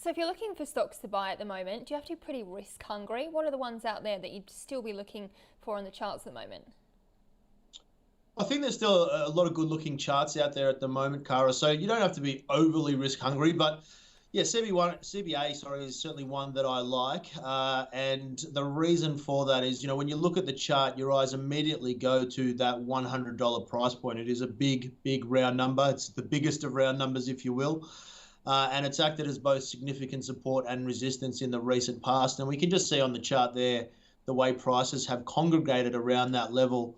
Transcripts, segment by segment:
So if you're looking for stocks to buy at the moment, do you have to be pretty risk hungry? What are the ones out there that you'd still be looking for on the charts at the moment? I think there's still a lot of good looking charts out there at the moment, Cara. So you don't have to be overly risk hungry, but yeah, CBA, sorry, is certainly one that I like. And the reason for that is, when you look at the chart, your eyes immediately go to that $100 price point. It is a big, big round number. It's the biggest of round numbers, if you will. And it's acted as both significant support and resistance in the recent past. And we can just see on the chart there the way prices have congregated around that level.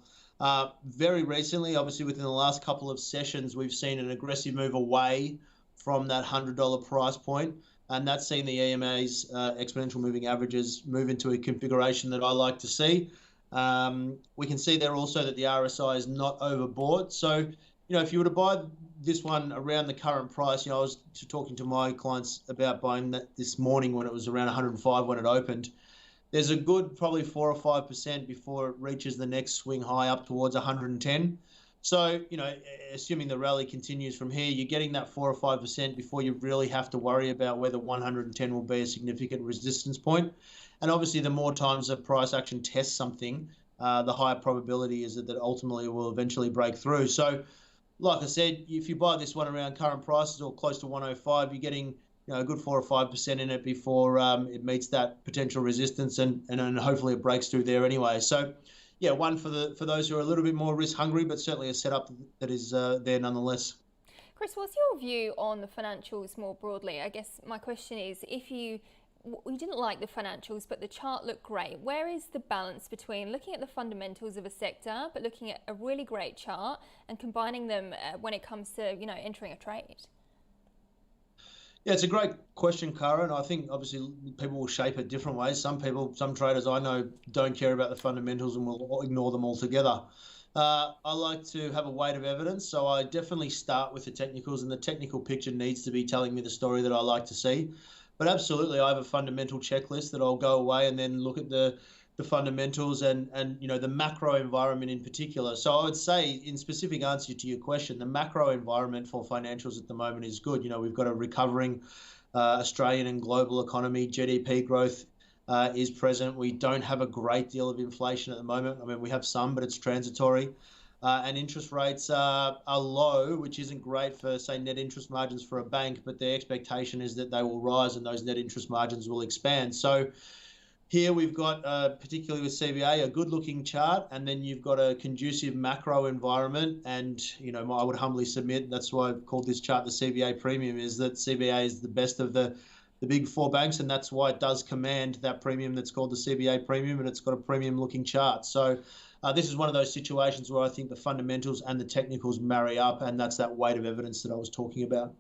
Very recently, obviously within the last couple of sessions, we've seen an aggressive move away from that $100 price point, and that's seen the EMA's exponential moving averages move into a configuration that I like to see. We can see there also that the RSI is not overbought. So, if you were to buy this one around the current price, I was talking to my clients about buying that this morning when it was around 105 when it opened. There's a good probably 4 or 5% before it reaches the next swing high up towards 110. So, assuming the rally continues from here, you're getting that 4 or 5% before you really have to worry about whether 110 will be a significant resistance point. And obviously, the more times a price action tests something, the higher probability is that ultimately it will eventually break through. So, like I said, if you buy this one around current prices or close to 105, you're getting a good 4 or 5% in it before it meets that potential resistance, and hopefully it breaks through there anyway. So, yeah, one for those who are a little bit more risk hungry, but certainly a setup that is there nonetheless. Chris, what's your view on the financials more broadly? I guess my question is, if you didn't like the financials, but the chart looked great, where is the balance between looking at the fundamentals of a sector, but looking at a really great chart and combining them when it comes to, entering a trade? Yeah, it's a great question, Cara, and I think obviously people will shape it different ways. Some traders I know don't care about the fundamentals and will ignore them altogether. I like to have a weight of evidence, so I definitely start with the technicals, and the technical picture needs to be telling me the story that I like to see. But absolutely, I have a fundamental checklist that I'll go away and then look at the fundamentals and the macro environment in particular. So I would say, in specific answer to your question, the macro environment for financials at the moment is good. We've got a recovering Australian and global economy. GDP growth is present. We don't have a great deal of inflation at the moment. I mean, we have some, but it's transitory. And interest rates are low, which isn't great for, say, net interest margins for a bank, but the expectation is that they will rise and those net interest margins will expand. So here we've got, particularly with CBA, a good-looking chart, and then you've got a conducive macro environment. And, I would humbly submit, that's why I've called this chart the CBA premium, is that CBA is the best of the big four banks, and that's why it does command that premium that's called the CBA premium, and it's got a premium-looking chart. So this is one of those situations where I think the fundamentals and the technicals marry up, and that's that weight of evidence that I was talking about.